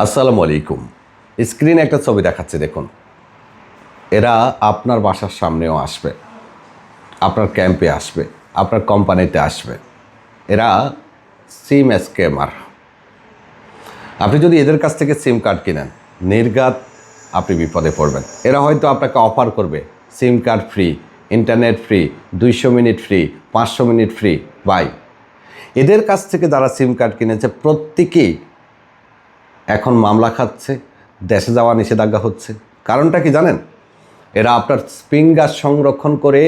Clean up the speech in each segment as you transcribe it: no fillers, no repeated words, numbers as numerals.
আসসালামু আলাইকুম। স্ক্রিনে একটা ছবি দেখাচ্ছে দেখুন। এরা আপনার বাসার সামনেও আসবে, আপনার ক্যাম্পে আসবে, আপনার কোম্পানিতে আসবে। এরা সিম স্ক্যামার। আপনি যদি এদের কাছ থেকে সিম কার্ড কিনেন, নির্ঘাত আপনি বিপদে পড়বেন। এরা হয়তো আপনাকে অফার করবে সিম card free, internet free, 200 minute free, 500 minute free. ভাই, এদের কাছ থেকে যারা সিম কার্ড কিনেছে প্রত্যেকেই এখন মামলা খাচ্ছে, দেশে যাওয়া নিষেধাজ্ঞা হচ্ছে। কারণটা কি জানেন? এরা আপনার ফিঙ্গার সংরক্ষণ করে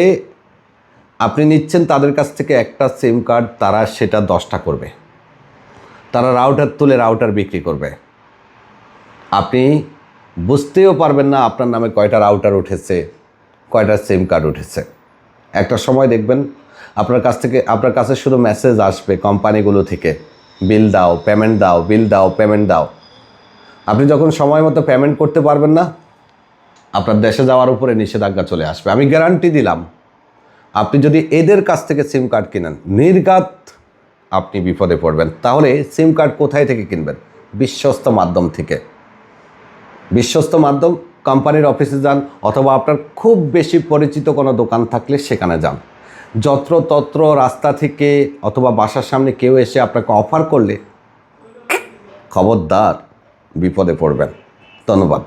আপনি নিচ্ছেন তাদের কাছ থেকে একটা সিম কার্ড, তারা সেটা 10টা করবে। তারা রাউটার তুলে রাউটার বিক্রি করবে। আপনি বুঝতেও পারবেন না আপনার নামে কয়টা রাউটার উঠেছে, কয়টা সিম কার্ড উঠেছে। একটা সময় দেখবেন আপনার কাছে শুধু মেসেজ আসবে কোম্পানিগুলো থেকে, বিল দাও, পেমেন্ট দাও, বিল দাও, পেমেন্ট দাও। আপনি যখন সময় মতো পেমেন্ট করতে পারবেন না, আপনার দেশে যাওয়ার উপরে নিষেধাজ্ঞা চলে আসবে। আমি গ্যারান্টি দিলাম, আপনি যদি এদের কাছ থেকে সিম কার্ড কিনেন, নির্ঘাত আপনি বিপদে পড়বেন। তাহলে সিম কার্ড কোথায় থেকে কিনবেন? বিশ্বস্ত মাধ্যম থেকে। বিশ্বস্ত মাধ্যম, কোম্পানির অফিসে যান, অথবা আপনার খুব বেশি পরিচিত কোনো দোকান থাকলে সেখানে যান। যত্রতত্র রাস্তা থেকে অথবা বাসার সামনে কেউ এসে আপনাকে অফার করলে খবরদার, বিপদে পড়বেন। ধন্যবাদ।